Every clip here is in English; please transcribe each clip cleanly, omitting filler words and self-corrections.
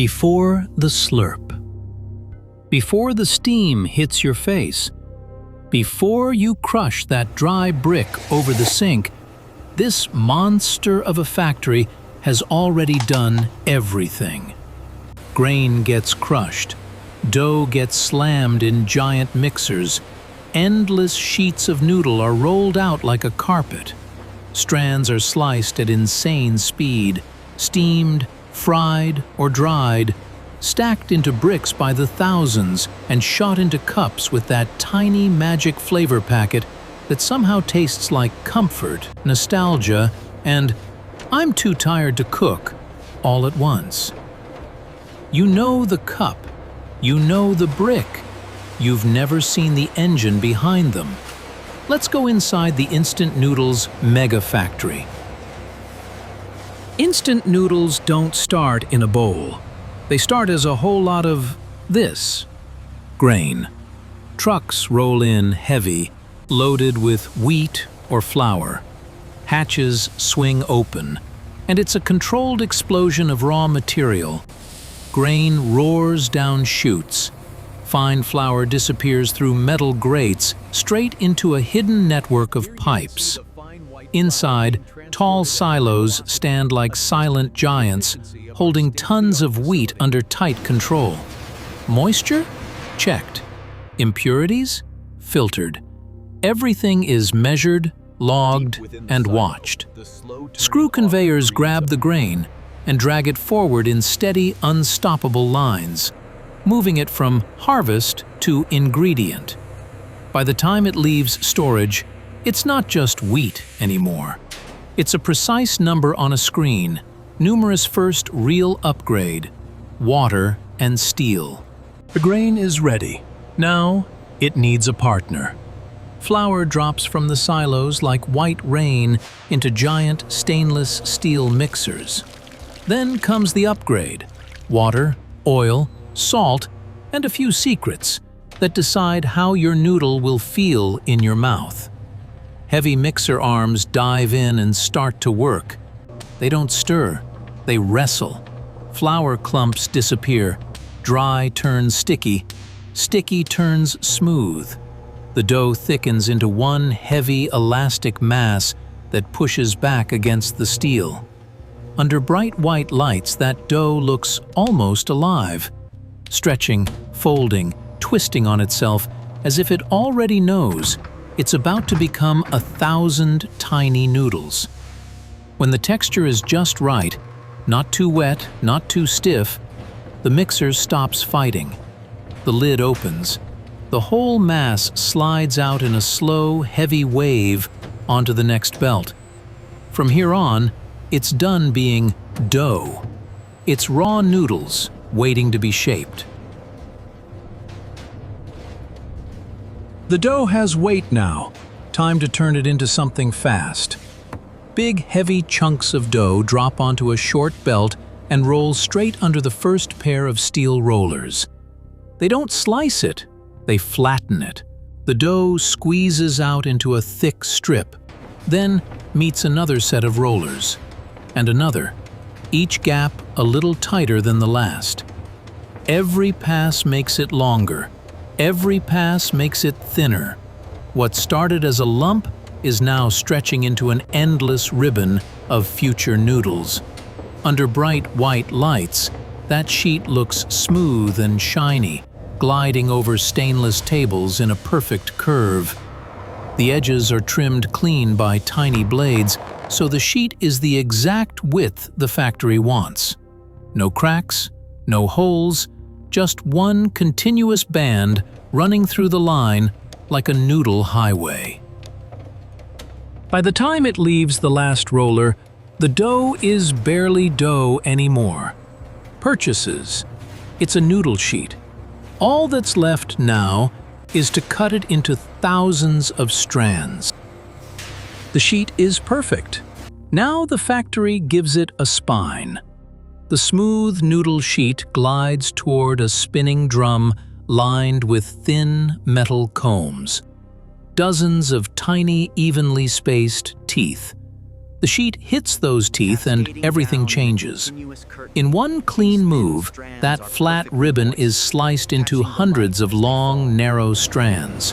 Before the slurp. Before the steam hits your face. Before you crush that dry brick over the sink, this monster of a factory has already done everything. Grain gets crushed. Dough gets slammed in giant mixers. Endless sheets of noodle are rolled out like a carpet. Strands are sliced at insane speed, steamed, fried, or dried, stacked into bricks by the thousands and shot into cups with that tiny magic flavor packet that somehow tastes like comfort, nostalgia, and "I'm too tired to cook" all at once. You know the cup. You know the brick. You've never seen the engine behind them. Let's go inside the Instant Noodles Megafactory. Instant noodles don't start in a bowl. They start as a whole lot of this: grain. Trucks roll in heavy, loaded with wheat or flour. Hatches swing open, and it's a controlled explosion of raw material. Grain roars down chutes. Fine flour disappears through metal grates straight into a hidden network of pipes. Inside, tall silos stand like silent giants, holding tons of wheat under tight control. Moisture? Checked. Impurities? Filtered. Everything is measured, logged, and watched. Screw conveyors grab the grain and drag it forward in steady, unstoppable lines, moving it from harvest to ingredient. By the time it leaves storage, it's not just wheat anymore. It's a precise number on a screen, numerous first real upgrade: water and steel. The grain is ready. Now it needs a partner. Flour drops from the silos like white rain into giant stainless steel mixers. Then comes the upgrade: water, oil, salt, and a few secrets that decide how your noodle will feel in your mouth. Heavy mixer arms dive in and start to work. They don't stir, they wrestle. Flour clumps disappear, dry turns sticky, sticky turns smooth. The dough thickens into one heavy, elastic mass that pushes back against the steel. Under bright white lights, that dough looks almost alive, stretching, folding, twisting on itself as if it already knows it's about to become 1,000 tiny noodles. When the texture is just right, not too wet, not too stiff, the mixer stops fighting. The lid opens. The whole mass slides out in a slow, heavy wave onto the next belt. From here on, it's done being dough. It's raw noodles waiting to be shaped. The dough has weight now. Time to turn it into something fast. Big, heavy chunks of dough drop onto a short belt and roll straight under the first pair of steel rollers. They don't slice it, they flatten it. The dough squeezes out into a thick strip, then meets another set of rollers, and another, each gap a little tighter than the last. Every pass makes it longer. Every pass makes it thinner. What started as a lump is now stretching into an endless ribbon of future noodles. Under bright white lights, that sheet looks smooth and shiny, gliding over stainless tables in a perfect curve. The edges are trimmed clean by tiny blades, so the sheet is the exact width the factory wants. No cracks, no holes, just one continuous band running through the line like a noodle highway. By the time it leaves the last roller, the dough is barely dough anymore. Purchases. It's a noodle sheet. All that's left now is to cut it into thousands of strands. The sheet is perfect. Now the factory gives it a spine. The smooth noodle sheet glides toward a spinning drum lined with thin metal combs. Dozens of tiny, evenly spaced teeth. The sheet hits those teeth and everything changes. In one clean move, that flat ribbon is sliced into hundreds of long, narrow strands,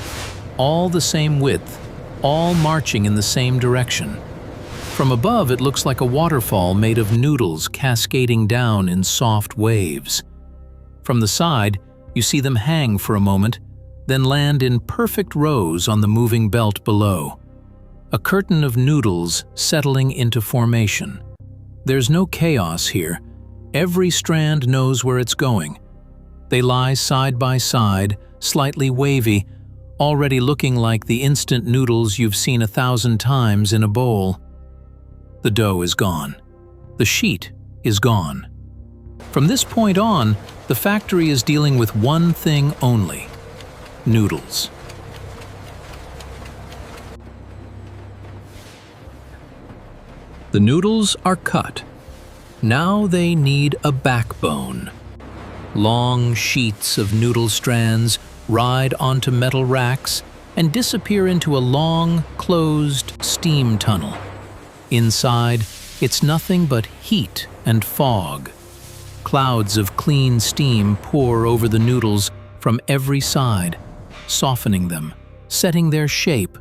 all the same width, all marching in the same direction. From above, it looks like a waterfall made of noodles cascading down in soft waves. From the side, you see them hang for a moment, then land in perfect rows on the moving belt below. A curtain of noodles settling into formation. There's no chaos here. Every strand knows where it's going. They lie side by side, slightly wavy, already looking like the instant noodles you've seen 1,000 times in a bowl. The dough is gone. The sheet is gone. From this point on, the factory is dealing with one thing only: noodles. The noodles are cut. Now they need a backbone. Long sheets of noodle strands ride onto metal racks and disappear into a long, closed steam tunnel. Inside, it's nothing but heat and fog. Clouds of clean steam pour over the noodles from every side, softening them, setting their shape,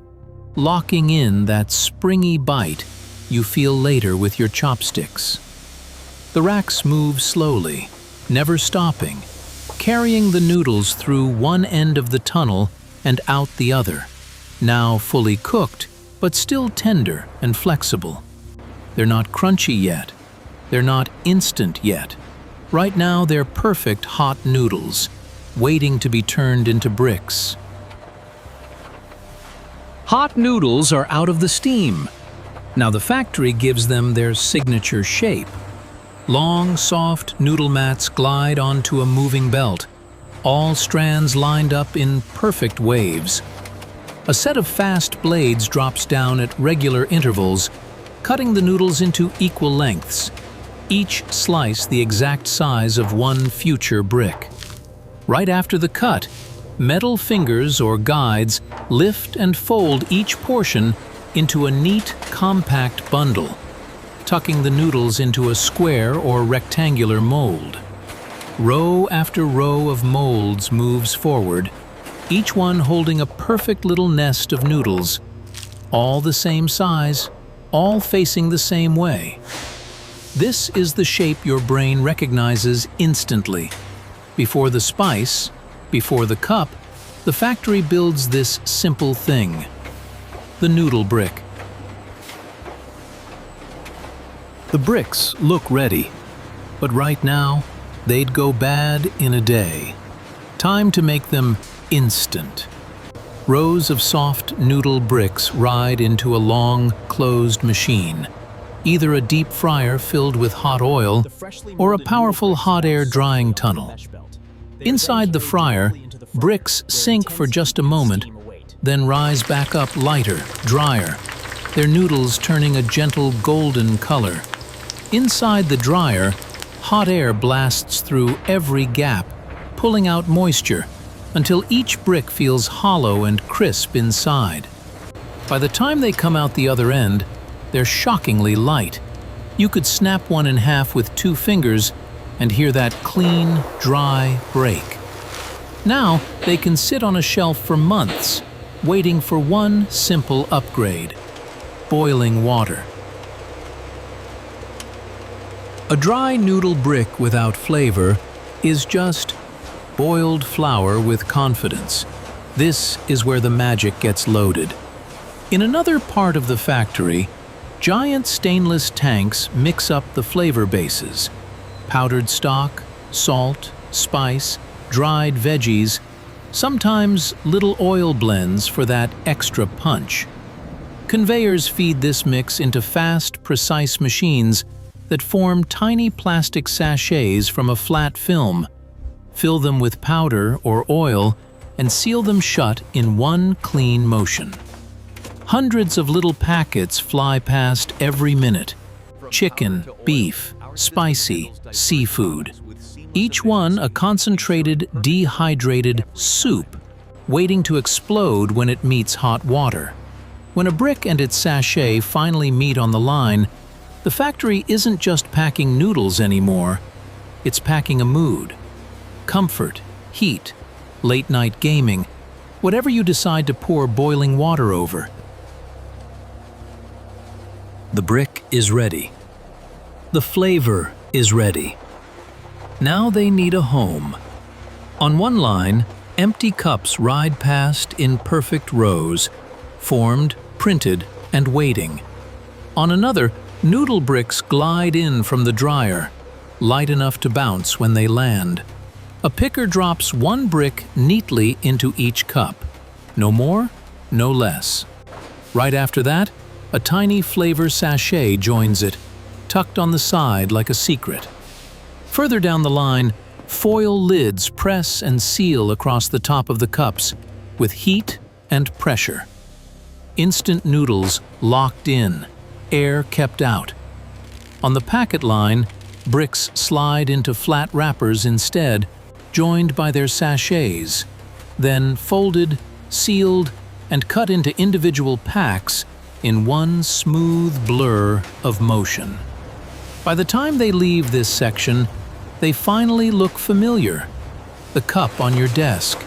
locking in that springy bite you feel later with your chopsticks. The racks move slowly, never stopping, carrying the noodles through one end of the tunnel and out the other, now fully cooked, but still tender and flexible. They're not crunchy yet. They're not instant yet. Right now, they're perfect hot noodles, waiting to be turned into bricks. Hot noodles are out of the steam. Now the factory gives them their signature shape. Long, soft noodle mats glide onto a moving belt, all strands lined up in perfect waves. A set of fast blades drops down at regular intervals, cutting the noodles into equal lengths, each slice the exact size of one future brick. Right after the cut, metal fingers or guides lift and fold each portion into a neat, compact bundle, tucking the noodles into a square or rectangular mold. Row after row of molds moves forward, each one holding a perfect little nest of noodles, all the same size, all facing the same way. This is the shape your brain recognizes instantly. Before the spice, before the cup, the factory builds this simple thing: the noodle brick. The bricks look ready, but right now, they'd go bad in a day. Time to make them instant. Rows of soft noodle bricks ride into a long, closed machine, either a deep fryer filled with hot oil or a powerful hot air drying tunnel. Inside the fryer, bricks sink for just a moment, then rise back up lighter, drier, their noodles turning a gentle golden color. Inside the dryer, hot air blasts through every gap, pulling out moisture, until each brick feels hollow and crisp inside. By the time they come out the other end, they're shockingly light. You could snap one in half with 2 fingers and hear that clean, dry break. Now, they can sit on a shelf for months, waiting for one simple upgrade: boiling water. A dry noodle brick without flavor is just boiled flour with confidence. This is where the magic gets loaded. In another part of the factory, giant stainless tanks mix up the flavor bases: powdered stock, salt, spice, dried veggies, sometimes little oil blends for that extra punch. Conveyors feed this mix into fast, precise machines that form tiny plastic sachets from a flat film, fill them with powder or oil, and seal them shut in one clean motion. Hundreds of little packets fly past every minute: chicken, beef, spicy, seafood. Each one a concentrated, dehydrated soup, waiting to explode when it meets hot water. When a brick and its sachet finally meet on the line, the factory isn't just packing noodles anymore. It's packing a mood. Comfort, heat, late-night gaming, whatever you decide to pour boiling water over. The brick is ready. The flavor is ready. Now they need a home. On one line, empty cups ride past in perfect rows, formed, printed, and waiting. On another, noodle bricks glide in from the dryer, light enough to bounce when they land. A picker drops one brick neatly into each cup. No more, no less. Right after that, a tiny flavor sachet joins it, tucked on the side like a secret. Further down the line, foil lids press and seal across the top of the cups with heat and pressure. Instant noodles locked in, air kept out. On the packet line, bricks slide into flat wrappers instead, joined by their sachets, then folded, sealed, and cut into individual packs in one smooth blur of motion. By the time they leave this section, they finally look familiar. The cup on your desk,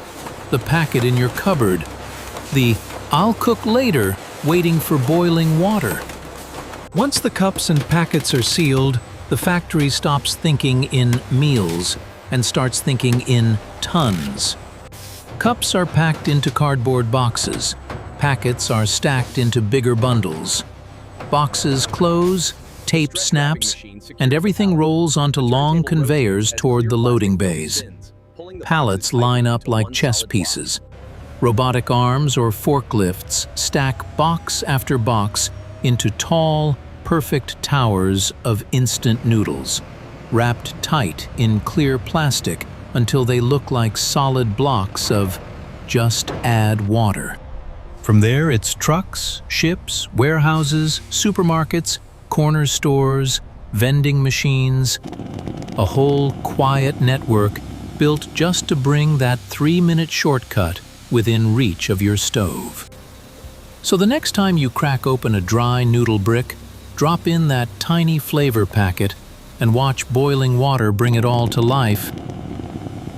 the packet in your cupboard, the "I'll cook later" waiting for boiling water. Once the cups and packets are sealed, the factory stops thinking in meals and starts thinking in tons. Cups are packed into cardboard boxes. Packets are stacked into bigger bundles. Boxes close, tape snaps, and everything rolls onto long conveyors toward the loading bays. Pallets line up like chess pieces. Robotic arms or forklifts stack box after box into tall, perfect towers of instant noodles, wrapped tight in clear plastic until they look like solid blocks of "just add water." From there, it's trucks, ships, warehouses, supermarkets, corner stores, vending machines, a whole quiet network built just to bring that 3-minute shortcut within reach of your stove. So the next time you crack open a dry noodle brick, drop in that tiny flavor packet and watch boiling water bring it all to life.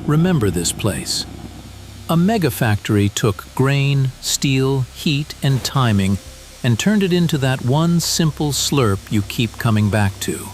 Remember this place. A Megafactory took grain, steel, heat, and timing and turned it into that one simple slurp you keep coming back to.